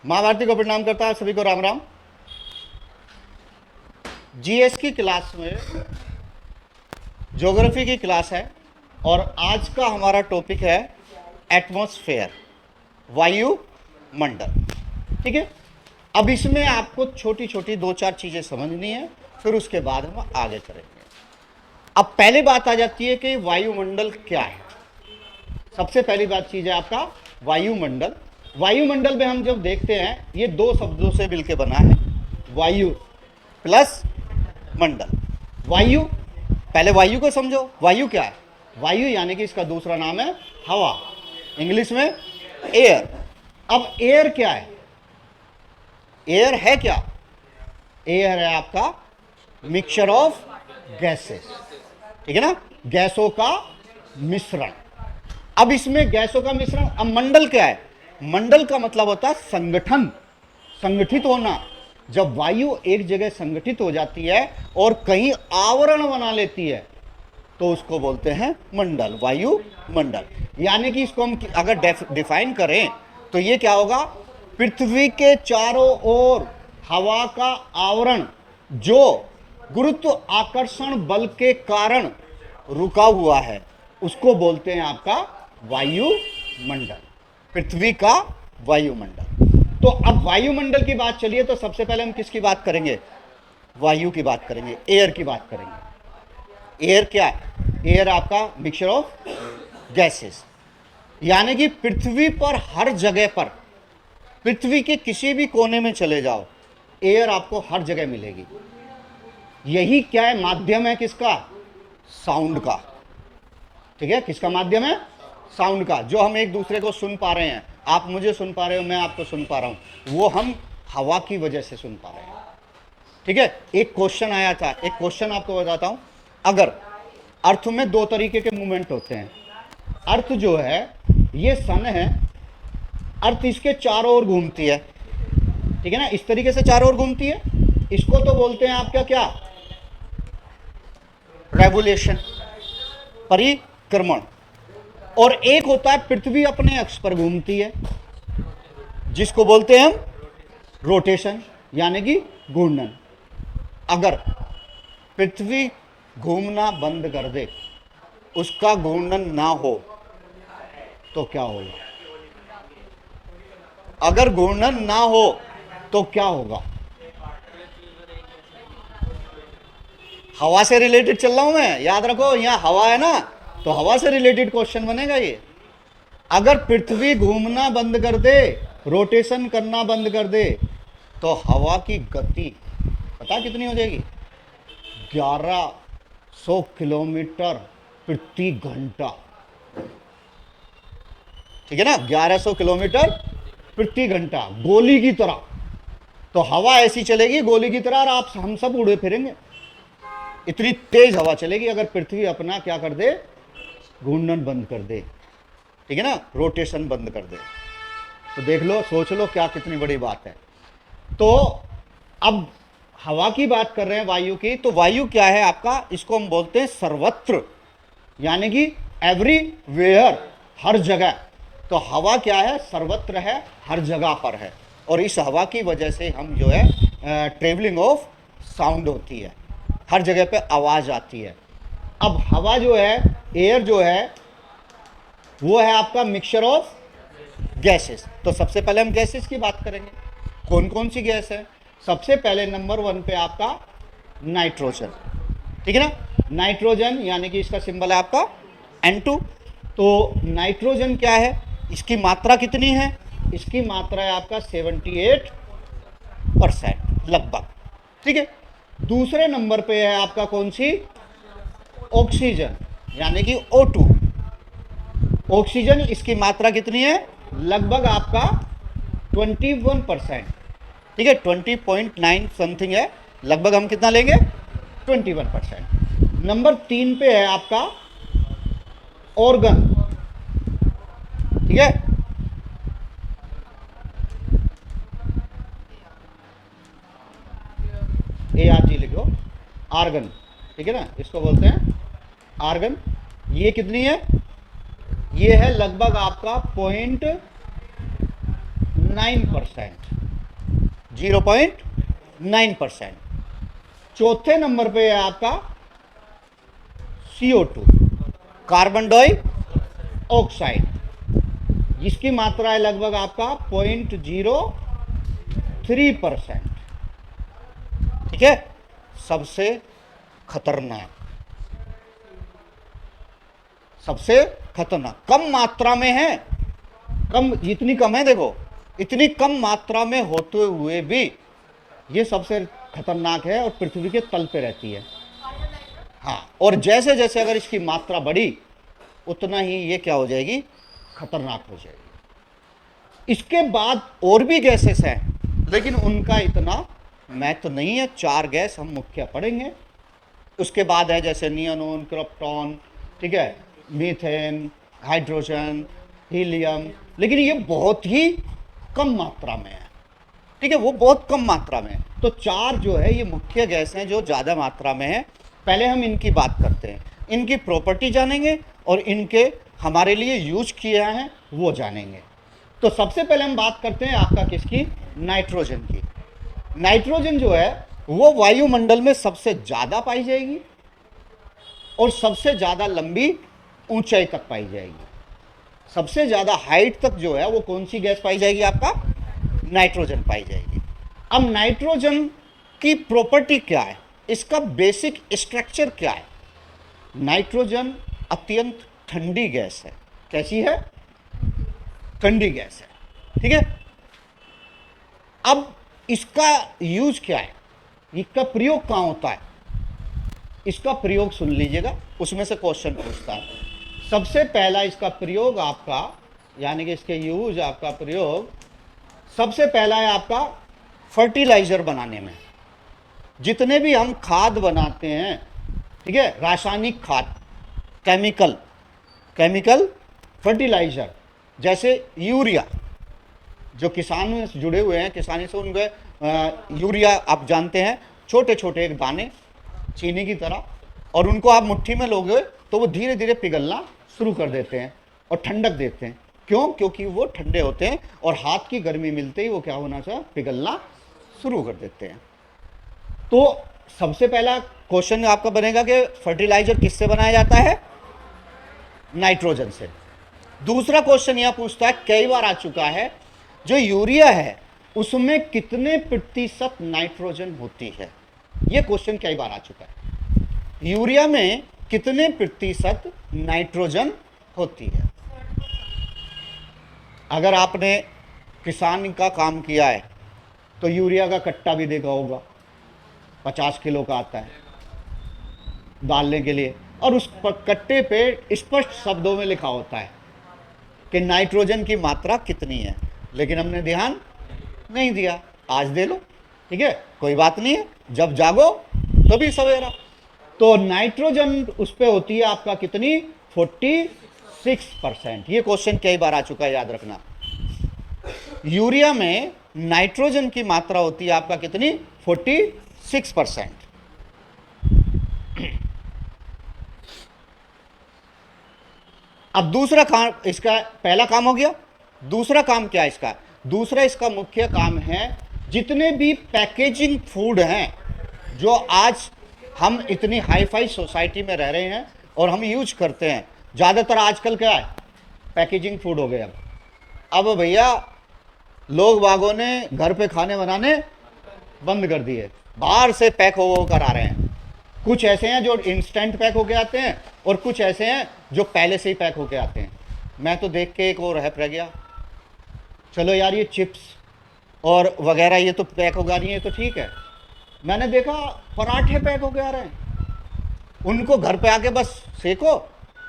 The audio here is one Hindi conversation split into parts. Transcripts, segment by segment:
माँ भारती को प्रणाम करता है, सभी को राम राम। जीएस की क्लास में ज्योग्राफी की क्लास है और आज का हमारा टॉपिक है एटमॉस्फेयर, वायुमंडल। ठीक है, अब इसमें आपको छोटी छोटी दो चार चीज़ें समझनी है, फिर उसके बाद हम आगे करेंगे। अब पहली बात आ जाती है कि वायुमंडल क्या है। सबसे पहली बात चीज़ है आपका वायुमंडल। वायुमंडल में हम जब देखते हैं, ये दो शब्दों से मिलकर बना है, वायु प्लस मंडल। वायु, पहले वायु को समझो। वायु क्या है? वायु यानी कि इसका दूसरा नाम है हवा, इंग्लिश में एयर। अब एयर क्या है? एयर है क्या? एयर है आपका मिक्सचर ऑफ गैसेस, ठीक है ना, गैसों का मिश्रण। अब इसमें गैसों का मिश्रण। अब मंडल क्या है? मंडल का मतलब होता है संगठन, संगठित होना। जब वायु एक जगह संगठित हो जाती है और कहीं आवरण बना लेती है तो उसको बोलते हैं मंडल, वायु मंडल। यानी कि इसको हम अगर डिफाइन करें तो ये क्या होगा? पृथ्वी के चारों ओर हवा का आवरण जो गुरुत्व आकर्षण बल के कारण रुका हुआ है उसको बोलते हैं आपका वायुमंडल, पृथ्वी का वायुमंडल। तो अब वायुमंडल की बात चलिए तो सबसे पहले हम किसकी बात करेंगे? वायु की बात करेंगे, एयर की बात करेंगे। एयर क्या है? एयर आपका मिक्सचर ऑफ गैसेस, यानी कि पृथ्वी पर हर जगह पर, पृथ्वी के किसी भी कोने में चले जाओ, एयर आपको हर जगह मिलेगी। यही क्या है? माध्यम है किसका? साउंड का। ठीक है, किसका माध्यम है? साउंड का। जो हम एक दूसरे को सुन पा रहे हैं, आप मुझे सुन पा रहे हो, मैं आपको सुन पा रहा हूं, वो हम हवा की वजह से सुन पा रहे हैं। ठीक है, एक क्वेश्चन आया था, एक क्वेश्चन आपको बताता हूं। अगर अर्थ में दो तरीके के मूवमेंट होते हैं। अर्थ जो है, ये सन है, अर्थ इसके चारों ओर घूमती है, ठीक है ना, इस तरीके से चारों ओर घूमती है। इसको तो बोलते हैं आपका क्या? रेवोल्यूशन, परिक्रमण। और एक होता है पृथ्वी अपने अक्ष पर घूमती है, जिसको बोलते हैं हम रोटेशन, यानी कि घूर्णन। अगर पृथ्वी घूमना बंद कर दे, उसका घूर्णन ना हो तो क्या होगा? अगर घूर्णन ना हो तो क्या होगा? हवा से रिलेटेड चल रहा हूं मैं, याद रखो, यहां हवा है ना, तो हवा से रिलेटेड क्वेश्चन बनेगा ये। अगर पृथ्वी घूमना बंद कर दे, रोटेशन करना बंद कर दे, तो हवा की गति पता कितनी हो जाएगी? 1100 किलोमीटर प्रति घंटा। ठीक है ना, 1100 किलोमीटर प्रति घंटा, गोली की तरह। तो हवा ऐसी चलेगी गोली की तरह, और आप हम सब उड़े फिरेंगे। इतनी तेज हवा चलेगी अगर पृथ्वी अपना क्या कर दे? घूर्णन बंद कर दे, ठीक है ना, रोटेशन बंद कर दे। तो देख लो, सोच लो, क्या कितनी बड़ी बात है। तो अब हवा की बात कर रहे हैं, वायु की। तो वायु क्या है आपका? इसको हम बोलते हैं सर्वत्र, यानी कि एवरीवेयर, हर जगह। तो हवा क्या है? सर्वत्र है, हर जगह पर है। और इस हवा की वजह से हम जो है ट्रेवलिंग ऑफ साउंड होती है, हर जगह पे आवाज़ आती है। अब हवा जो है, एयर जो है, वो है आपका मिक्सचर ऑफ गैसेस। तो सबसे पहले हम गैसेस की बात करेंगे। कौन कौन सी गैस है? सबसे पहले नंबर 1 पे आपका नाइट्रोजन, ठीक है ना। नाइट्रोजन यानी कि इसका सिंबल है आपका N2। तो नाइट्रोजन क्या है? इसकी मात्रा कितनी है? इसकी मात्रा है आपका 78% लगभग, ठीक है। दूसरे नंबर पे है आपका कौन सी? ऑक्सीजन, यानी कि O2। ऑक्सीजन, इसकी मात्रा कितनी है? लगभग आपका 21%, ठीक है, 20.9 समथिंग है लगभग। हम कितना लेंगे? 21%। नंबर 3 पे है आपका ऑर्गन, ठीक है, ARG लिखो, आर्गन, ठीक है ना, इसको बोलते हैं आर्गन। ये कितनी है? ये है लगभग आपका 0.9%, 0.9%। चौथे नंबर पे है आपका CO2, कार्बन डाइऑक्साइड, जिसकी मात्रा है लगभग आपका 0.03%। ठीक है, सबसे खतरनाक, सबसे खतरनाक, कम मात्रा में है, कम, जितनी कम है देखो, इतनी कम मात्रा में होते हुए भी ये सबसे खतरनाक है और पृथ्वी के तल पे रहती है। हाँ, और जैसे जैसे अगर इसकी मात्रा बढ़ी उतना ही ये क्या हो जाएगी, खतरनाक हो जाएगी। इसके बाद और भी गैसेस हैं, लेकिन उनका इतना महत्व नहीं है। 4 गैस हम मुख्य पढ़ेंगे। उसके बाद है जैसे नियोन, क्रिप्टॉन, ठीक है, मीथेन, हाइड्रोजन, हीलियम, लेकिन ये बहुत ही कम मात्रा में है। ठीक है, वो बहुत कम मात्रा में है। तो 4 जो है ये मुख्य गैस हैं जो ज़्यादा मात्रा में है। पहले हम इनकी बात करते हैं, इनकी प्रॉपर्टी जानेंगे और इनके हमारे लिए यूज किया है वो जानेंगे। तो सबसे पहले हम बात करते हैं आपका किसकी, नाइट्रोजन की। नाइट्रोजन जो है वो वायुमंडल में सबसे ज़्यादा पाई जाएगी और सबसे ज़्यादा लंबी ऊंचाई तक पाई जाएगी। सबसे ज़्यादा हाइट तक जो है वो कौन सी गैस पाई जाएगी, आपका नाइट्रोजन पाई जाएगी। अब नाइट्रोजन की प्रॉपर्टी क्या है, इसका बेसिक स्ट्रक्चर क्या है। नाइट्रोजन अत्यंत ठंडी गैस है। कैसी है, ठंडी गैस है। ठीक है, अब इसका यूज क्या है, इसका प्रयोग कहाँ होता है, इसका प्रयोग सुन लीजिएगा, उसमें से क्वेश्चन पूछता है। सबसे पहला इसका प्रयोग आपका, यानी कि इसके यूज, आपका प्रयोग सबसे पहला है आपका फर्टिलाइजर बनाने में। जितने भी हम खाद बनाते हैं, ठीक है, रासायनिक खाद, केमिकल फर्टिलाइजर, जैसे यूरिया, जो किसान से जुड़े हुए हैं, किसानी से उनके यूरिया आप जानते हैं, छोटे छोटे एक दाने चीनी की तरह, और उनको आप मुट्ठी में लोगे तो वो धीरे धीरे पिघलना शुरू कर देते हैं और ठंडक देते हैं। क्यों, क्योंकि वो ठंडे होते हैं और हाथ की गर्मी मिलते ही वो क्या होना चाहिए, पिघलना शुरू कर देते हैं। तो सबसे पहला क्वेश्चन आपका बनेगा कि फर्टिलाइजर किससे बनाया जाता है, नाइट्रोजन से। दूसरा क्वेश्चन यह पूछता है, कई बार आ चुका है, जो यूरिया है उसमें कितने प्रतिशत नाइट्रोजन होती है। यह क्वेश्चन कई बार आ चुका है, यूरिया में कितने प्रतिशत नाइट्रोजन होती है। अगर आपने किसान का काम किया है तो यूरिया का कट्टा भी देखा होगा, 50 किलो का आता है डालने के लिए, और उस कट्टे पे स्पष्ट शब्दों में लिखा होता है कि नाइट्रोजन की मात्रा कितनी है, लेकिन हमने ध्यान नहीं दिया। आज दे लो, ठीक है, कोई बात नहीं है, जब जागो तभी सवेरा। तो नाइट्रोजन उस पे होती है आपका कितनी, 46%। ये क्वेश्चन कई बार आ चुका है, याद रखना। यूरिया में नाइट्रोजन की मात्रा होती है आपका कितनी, 46%। अब दूसरा काम, इसका पहला काम हो गया। दूसरा काम क्या है इसका, दूसरा इसका मुख्य काम है, जितने भी पैकेजिंग फूड हैं जो आज हम इतनी हाई फाई सोसाइटी में रह रहे हैं और हम यूज करते हैं, ज़्यादातर आजकल क्या है, पैकेजिंग फूड हो गया। अब भैया लोग बागों ने घर पे खाने बनाने बंद कर दिए, बाहर से पैक हो कर आ रहे हैं। कुछ ऐसे हैं जो इंस्टेंट पैक होके आते हैं और कुछ ऐसे हैं जो पहले से ही पैक होके आते हैं। मैं तो देख के एक और रह गया, चलो यार ये चिप्स और वगैरह ये तो पैक होगा नहीं है तो ठीक है, मैंने देखा पराठे पैक होके आ रहे हैं। उनको घर पे आके बस सेको,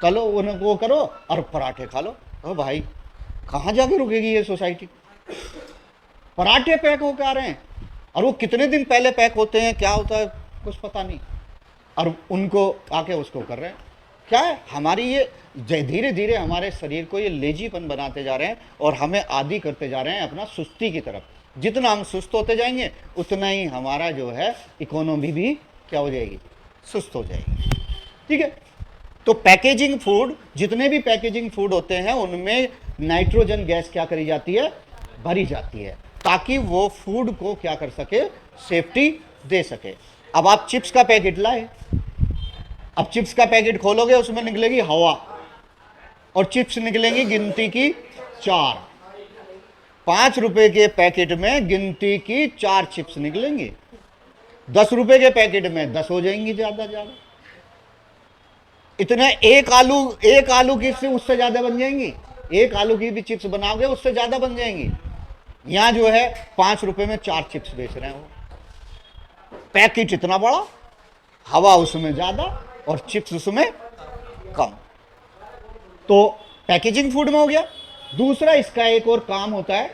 तलो, उनको वो करो और पराठे खा लो। ओ भाई, कहाँ जाके रुकेगी ये सोसाइटी। पराठे पैक होके आ रहे हैं और वो कितने दिन पहले पैक होते हैं, क्या होता है कुछ पता नहीं, और उनको आके उसको कर रहे हैं। क्या है, हमारी ये धीरे धीरे हमारे शरीर को ये लेजीपन बनाते जा रहे हैं और हमें आदी करते जा रहे हैं अपना सुस्ती की तरफ। जितना हम सुस्त होते जाएंगे उतना ही हमारा जो है इकोनॉमी भी क्या हो जाएगी, सुस्त हो जाएगी। ठीक है, तो पैकेजिंग फूड, जितने भी पैकेजिंग फूड होते हैं उनमें नाइट्रोजन गैस क्या करी जाती है, भरी जाती है ताकि वो फूड को क्या कर सके, सेफ्टी दे सके। अब आप चिप्स का पैकेट लाए, अब चिप्स का पैकेट खोलोगे उसमें निकलेगी हवा और चिप्स निकलेंगी गिनती की 4। 5 रुपए के पैकेट में गिनती की 4 चिप्स निकलेंगी। 10 रुपए के पैकेट में 10 हो जाएंगी ज्यादा ज्यादा। इतना एक आलू की से उससे ज्यादा बन जाएंगी। एक आलू की भी चिप्स बनाओगे उससे ज्यादा बन जाएंगी। यहां जो है 5 रुपए में 4 चिप्स बेच रहे हैं वो। पैकेट इतना बड़ा, हवा उसमें ज्यादा और चिप्स उसमें कम। तो पैकेजिंग फूड में हो गया। दूसरा इसका एक और काम होता है,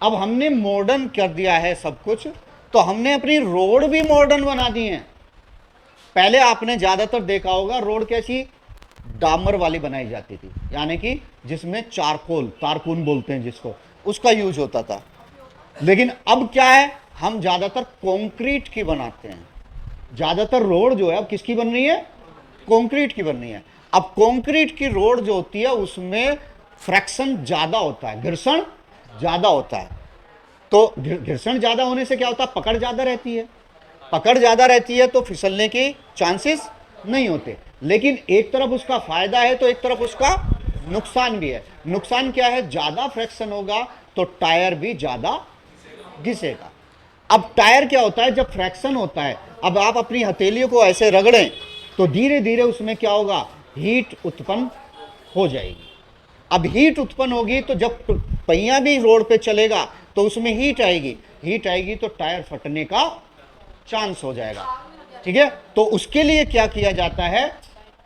अब हमने मॉडर्न कर दिया है सब कुछ, तो हमने अपनी रोड भी मॉडर्न बना दी है। पहले आपने ज्यादातर देखा होगा रोड कैसी डामर वाली बनाई जाती थी, यानी कि जिसमें चारकोल, तारकून बोलते हैं जिसको, उसका यूज होता था। लेकिन अब क्या है, हम ज्यादातर कंक्रीट की बनाते हैं। ज्यादातर रोड जो है अब किसकी बन रही है, कंक्रीट की बन रही है। अब कंक्रीट की रोड जो होती है उसमें फ्रैक्शन ज्यादा होता है, घर्षण ज्यादा होता है। तो घर्षण ज्यादा होने से क्या होता है, पकड़ ज्यादा रहती है। पकड़ ज्यादा रहती है तो फिसलने के चांसेस नहीं होते। लेकिन एक तरफ उसका फायदा है तो एक तरफ उसका नुकसान भी है। नुकसान क्या है, ज्यादा फ्रैक्शन होगा तो टायर भी ज्यादा घिसेगा। अब टायर क्या होता है, जब फ्रैक्शन होता है, अब आप अपनी हथेलियों को ऐसे रगड़ें तो धीरे धीरे उसमें क्या होगा, हीट उत्पन्न हो जाएगी। अब हीट उत्पन्न होगी तो जब पहिया भी रोड पे चलेगा तो उसमें हीट आएगी। हीट आएगी तो टायर फटने का चांस हो जाएगा। ठीक है, तो उसके लिए क्या किया जाता है,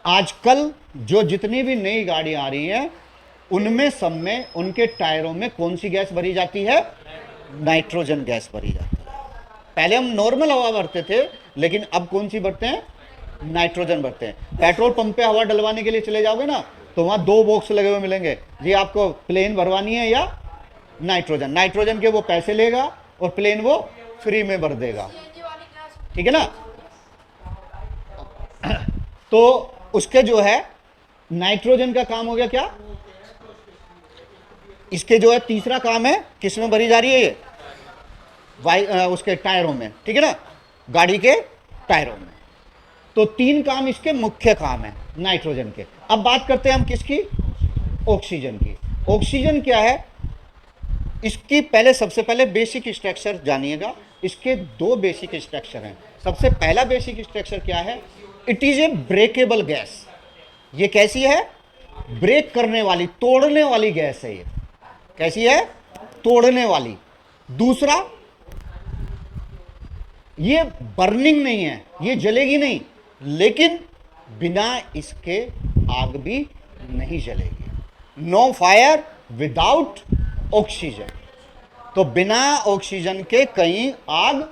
आजकल जो जितनी भी नई गाड़ी आ रही है उनमें सब में उनके टायरों में कौन सी गैस भरी जाती है, नाइट्रोजन गैस भरी जाती है। पहले हम नॉर्मल हवा भरते थे, लेकिन अब कौन सी भरते हैं, नाइट्रोजन भरते हैं। पेट्रोल पंप पे हवा डलवाने के लिए चले जाओगे ना तो वहां 2 बॉक्स लगे हुए मिलेंगे, जी आपको प्लेन भरवानी है या नाइट्रोजन। नाइट्रोजन के वो पैसे लेगा और प्लेन वो फ्री में भर देगा। ठीक है ना। तो उसके जो है नाइट्रोजन का काम हो गया क्या, इसके जो है तीसरा काम है किसमें भरी जा रही है ये, उसके टायरों में। ठीक है ना, गाड़ी के टायरों में। तो 3 काम इसके मुख्य काम है नाइट्रोजन के। अब बात करते हैं हम किसकी, ऑक्सीजन की। ऑक्सीजन क्या है, इसकी पहले सबसे पहले बेसिक स्ट्रक्चर जानिएगा। इसके 2 बेसिक स्ट्रक्चर हैं। सबसे पहला बेसिक स्ट्रक्चर क्या है, it is a breakable gas. ये कैसी है, ब्रेक करने वाली, तोड़ने वाली गैस है। ये कैसी है, तोड़ने वाली। दूसरा, ये बर्निंग नहीं है, ये जलेगी नहीं, लेकिन बिना इसके आग भी नहीं जलेगी। No fire without oxygen. तो बिना ऑक्सीजन के कहीं आग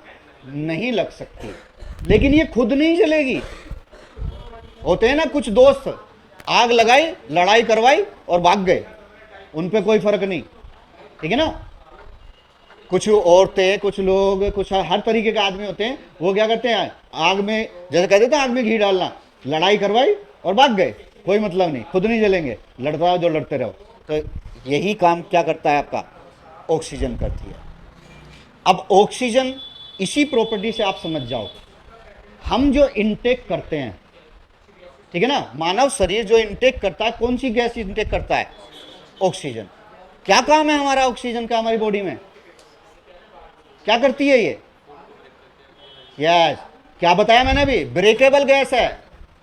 नहीं लग सकती, लेकिन ये खुद नहीं जलेगी। होते हैं ना कुछ दोस्त, आग लगाई, लड़ाई करवाई और भाग गए, उन पे कोई फर्क नहीं। ठीक है ना। कुछ औरतें, कुछ लोग, कुछ हर तरीके के आदमी होते हैं, वो क्या करते हैं, आग में, जैसे कहते थे आग में घी डालना, लड़ाई करवाई और भाग गए, कोई मतलब नहीं, खुद नहीं जलेंगे, लड़ता रहो जो लड़ते रहो। तो यही काम क्या करता है आपका, ऑक्सीजन करती है। अब ऑक्सीजन, इसी प्रॉपर्टी से आप समझ जाओ, हम जो इनटेक करते हैं, ठीक है ना, मानव शरीर जो इनटेक करता है, कौन सी गैस इनटेक करता है, ऑक्सीजन। क्या काम है हमारा ऑक्सीजन का हमारी बॉडी में, क्या करती है ये, यस, क्या बताया मैंने अभी, ब्रेकेबल गैस है।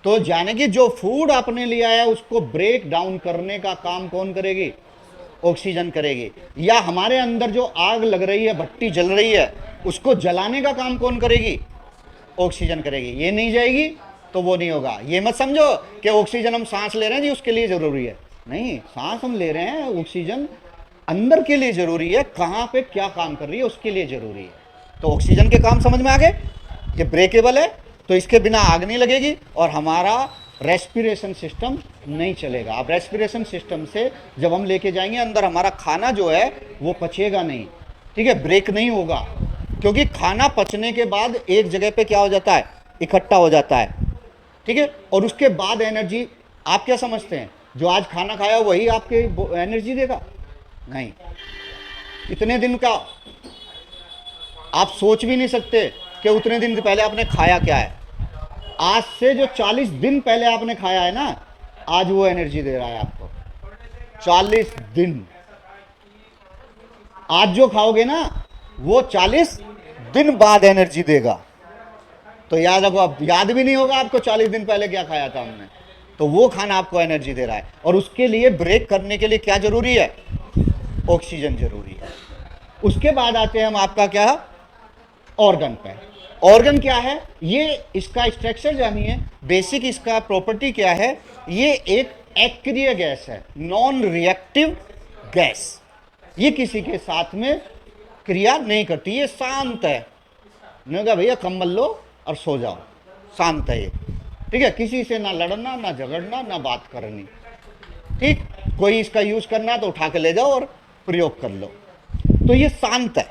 तो जाने की जो फूड आपने लिया है उसको ब्रेक डाउन करने का काम कौन करेगी, ऑक्सीजन करेगी। या हमारे अंदर जो आग लग रही है, भट्टी जल रही है, उसको जलाने का काम कौन करेगी, ऑक्सीजन करेगी। ये नहीं जाएगी तो वो नहीं होगा। ये मत समझो कि ऑक्सीजन हम सांस ले रहे हैं जी उसके लिए जरूरी है, नहीं, सांस हम ले रहे हैं, ऑक्सीजन अंदर के लिए जरूरी है, कहां पे क्या काम कर रही है उसके लिए जरूरी है। तो ऑक्सीजन के काम समझ में आ गए। ये ब्रेकेबल है तो इसके बिना आग नहीं लगेगी और हमारा रेस्पिरेशन सिस्टम नहीं चलेगा। अब रेस्पिरेशन सिस्टम से जब हम लेके जाएंगे अंदर, हमारा खाना जो है वो पचेगा नहीं, ठीक है, ब्रेक नहीं होगा, क्योंकि खाना पचने के बाद एक जगह पे क्या हो जाता है, इकट्ठा हो जाता है, ठीक है, और उसके बाद एनर्जी। आप क्या समझते हैं जो आज खाना खाया वही आपके एनर्जी देगा, नहीं। इतने दिन का आप सोच भी नहीं सकते कि उतने दिन पहले आपने खाया क्या है। आज से जो 40 दिन पहले आपने खाया है ना, आज वो एनर्जी दे रहा है आपको। 40 दिन आज जो खाओगे ना, वो 40 दिन बाद एनर्जी देगा। तो याद रखो, अब याद भी नहीं होगा आपको 40 दिन पहले क्या खाया था हमने। तो वो खाना आपको एनर्जी दे रहा है, और उसके लिए ब्रेक करने के लिए क्या जरूरी है? ऑक्सीजन जरूरी है। उसके बाद आते हैं हम आपका क्या, ऑर्गन पे। ऑर्गन क्या है, ये इसका स्ट्रक्चर जानिए, बेसिक इसका प्रॉपर्टी क्या है। ये एक एक्रिय गैस है, नॉन रिएक्टिव गैस। ये किसी के साथ में क्रिया नहीं करती, ये शांत है। नहीं कहा भैया कंबल लो और सो जाओ, शांत है ये, ठीक है। किसी से ना लड़ना, ना झगड़ना, ना बात करनी, ठीक। कोई इसका यूज करना है तो उठा के ले जाओ और प्रयोग कर लो। तो ये शांत है।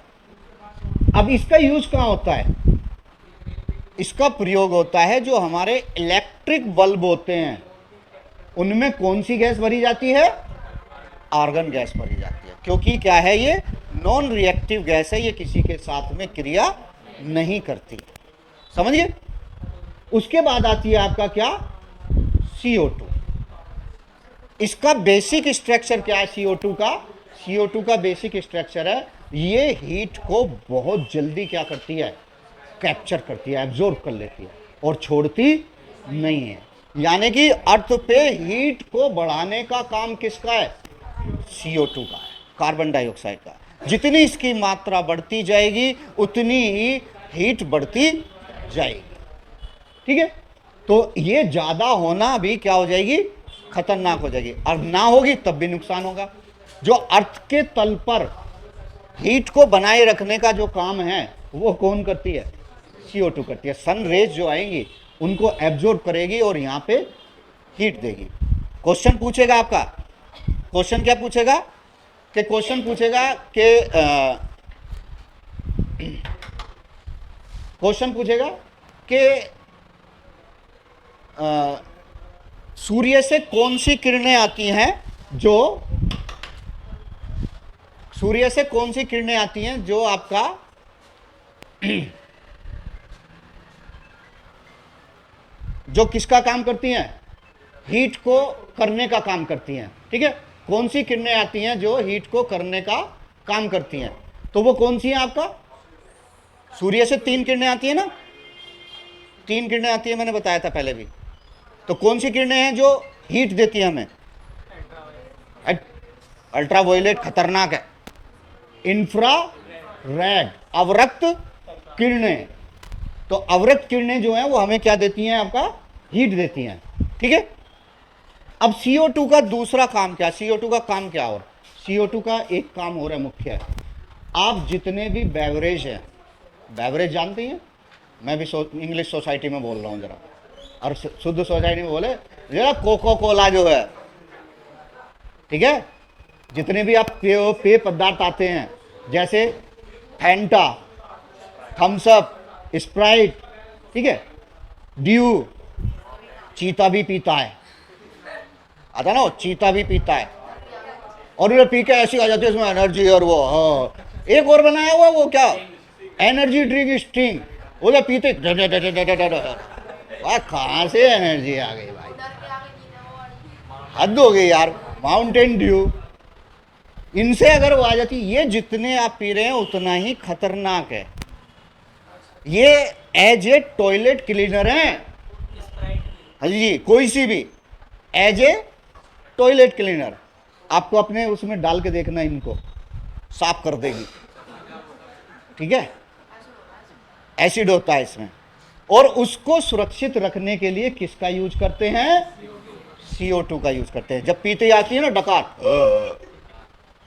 अब इसका यूज कहाँ होता है? इसका प्रयोग होता है जो हमारे इलेक्ट्रिक बल्ब होते हैं, उनमें कौन सी गैस भरी जाती है? आर्गन गैस भरी जाती है। क्योंकि क्या है, ये नॉन रिएक्टिव गैस है, ये किसी के साथ में क्रिया नहीं करती, समझिए। उसके बाद आती है आपका क्या, CO2। इसका बेसिक स्ट्रक्चर क्या है CO2 का? CO2 का बेसिक स्ट्रक्चर है, ये हीट को बहुत जल्दी क्या करती है, कैप्चर करती है, एब्जॉर्ब कर लेती है और छोड़ती नहीं है। यानी कि अर्थ पे हीट को बढ़ाने का काम किसका है? CO2 का है, कार्बन डाइऑक्साइड का। जितनी इसकी मात्रा बढ़ती जाएगी उतनी ही हीट बढ़ती जाएगी, ठीक है। तो ये ज्यादा होना भी क्या हो जाएगी, खतरनाक हो जाएगी। और ना होगी तब भी नुकसान होगा। जो अर्थ के तल पर हीट को बनाए रखने का जो काम है वो कौन करती है? CO2 करती है। सन रेज जो आएंगी उनको एब्जॉर्ब करेगी और यहाँ पे हीट देगी। क्वेश्चन पूछेगा आपका, क्वेश्चन क्या पूछेगा कि क्वेश्चन पूछेगा कि क्वेश्चन पूछेगा कि सूर्य से कौन सी किरणें आती हैं जो, सूर्य से कौन सी किरणें आती हैं जो आपका जो किसका काम करती हैं? हीट को करने का काम करती हैं, ठीक है। कौन सी किरणें आती हैं जो हीट को करने का काम करती हैं? तो वो कौन सी हैं आपका? सूर्य से 3 किरणें आती हैं ना, 3 किरणें आती हैं, मैंने बताया था पहले भी। तो कौन सी किरणें हैं जो हीट देती है हमें? अल्ट्रावायलेट खतरनाक है, इंफ्रा रेड अवरक्त किरणें। तो अवरक्त किरणें जो हैं वो हमें क्या देती हैं? आपका हीट देती हैं, ठीक है। अब CO2 का दूसरा काम क्या? CO2 का काम क्या? और CO2 का एक काम हो रहा है मुख्य है। आप जितने भी बेवरेज हैं, बेवरेज जानते हैं, मैं भी इंग्लिश सोसाइटी में बोल रहा हूँ जरा, और शुद्ध सोसाइटी में बोले जरा कोको कोला जो है, ठीक है। जितने भी आप पेय पदार्थ आते हैं जैसे फैंटा, थम्स अप, स्प्राइट, ठीक है, ड्यू, चीता भी पीता है, आता ना, चीता भी पीता है। और उन्हें पी के ऐसी आ जाती है उसमें एनर्जी। और वो हाँ, एक और बनाया हुआ वो क्या, एनर्जी ड्रिंक स्टिंग, वो जो पीते कहाँ से एनर्जी आ गई भाई, हद हो गई यार। माउंटेन ड्यू, इनसे अगर वो आ जाती, ये जितने आप पी रहे हैं उतना ही खतरनाक है। ये एज ए टॉयलेट क्लीनर है, हाँ जी, कोई सी भी एज ए टॉयलेट क्लीनर। आपको अपने उसमें डाल के देखना, इनको साफ कर देगी, ठीक है। एसिड होता है इसमें। और उसको सुरक्षित रखने के लिए किसका यूज करते हैं? CO2 का यूज करते हैं। जब पीते आती है ना डकार,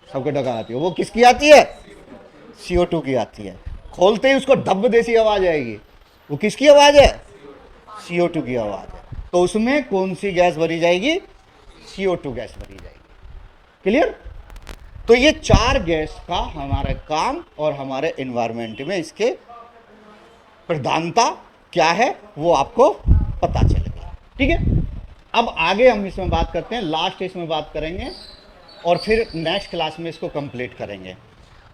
सबके डकार आती है, वो किसकी आती है? CO2 की आती है। खोलते ही उसको धब्ब जैसी आवाज आएगी, वो किसकी आवाज है? CO2 की आवाज है। तो उसमें कौन सी गैस भरी जाएगी? CO2 गैस भरी जाएगी। क्लियर? तो ये 4 गैस का हमारा काम और हमारे एनवायरमेंट में इसके प्रधानता क्या है वो आपको पता चलेगा, ठीक है। अब आगे हम इसमें बात करते हैं, लास्ट इसमें बात करेंगे और फिर नेक्स्ट क्लास में इसको कंप्लीट करेंगे।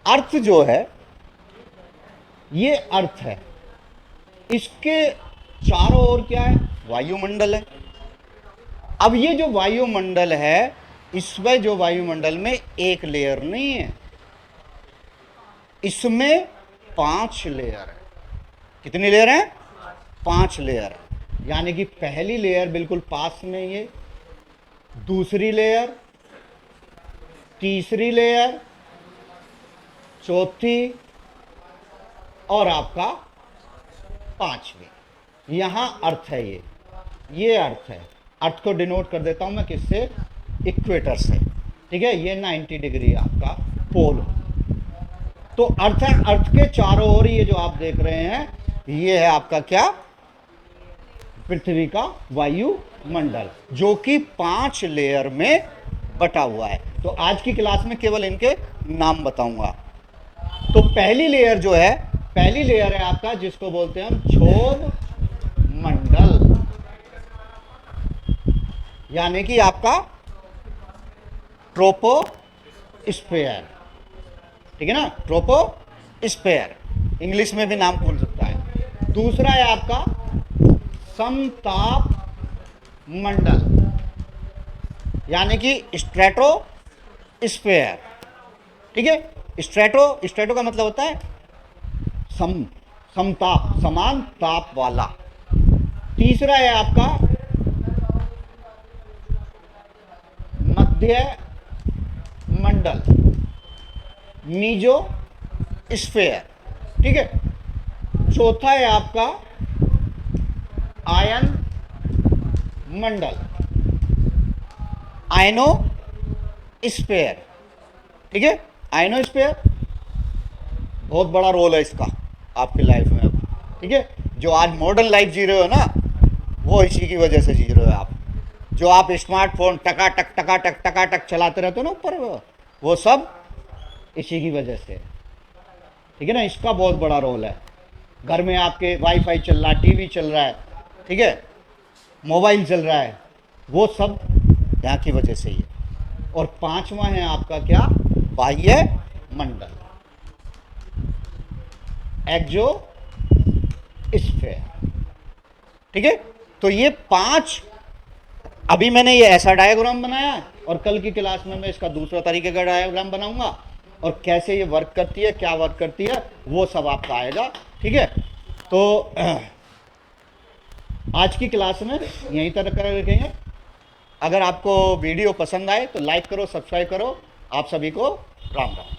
अर्थ जो है, ये अर्थ है, इसके चारों ओर क्या है? वायुमंडल है। अब ये जो वायुमंडल है, इसमें जो वायुमंडल में एक लेयर नहीं है, इसमें 5 लेयर है। कितनी लेयर है? 5 लेयर है। यानी कि पहली लेयर बिल्कुल पास में ये, दूसरी लेयर, तीसरी लेयर, चौथी और आपका 5वीं। यहां अर्थ है ये अर्थ है। अर्थ को डिनोट कर देता हूं मैं किससे? इक्वेटर से। ठीक है, ये 90 डिग्री आपका पोल। तो अर्थ है, अर्थ के चारों ओर ये जो आप देख रहे हैं, ये है आपका क्या? पृथ्वी का वायुमंडल, जो कि 5 लेयर में बटा हुआ है। तो आज की क्लास में केवल इनके नाम बताऊंगा। तो पहली लेयर जो है, पहली लेयर है आपका, जिसको बोलते हैं हम क्षोभ मंडल, यानी कि आपका ट्रोपोस्फेयर। ठीक है ना, ट्रोपोस्फेयर, इंग्लिश में भी नाम बोल सकता है। दूसरा है आपका समताप मंडल, यानी कि स्ट्रेटोस्फेयर। ठीक है, स्ट्रेटो का मतलब होता है समताप, समान ताप वाला। तीसरा है आपका मध्य मंडल, मीजोस्फेयर। ठीक है, चौथा है आपका आयन मंडल, आयनोस्फेयर। ठीक है, आयनोस्फेयर बहुत बड़ा रोल है इसका आपकी लाइफ में अब। ठीक है, जो आज मॉडर्न लाइफ जी रहे हो ना, वो इसी की वजह से जी रहे हो आप। जो आप स्मार्टफोन टकाटक चलाते रहते हो ना ऊपर, वो सब इसी की वजह से। ठीक है ना, इसका बहुत बड़ा रोल है। घर में आपके वाईफाई चल रहा है, टीवी चल रहा है, ठीक है, मोबाइल चल रहा है, वो सब यहाँ की वजह से ही है। और 5वां है आपका क्या? बाह्य मंडल, एक्सोस्फेयर। ठीक है, तो ये 5, अभी मैंने ये ऐसा डायग्राम बनाया, और कल की क्लास में मैं इसका दूसरा तरीके का डायग्राम बनाऊंगा, और कैसे ये वर्क करती है, क्या वर्क करती है, वो सब आपका आएगा। ठीक है, तो आज की क्लास में यहीं तक कर रखेंगे। अगर आपको वीडियो पसंद आए तो लाइक करो, सब्सक्राइब करो। आप सभी को राम राम।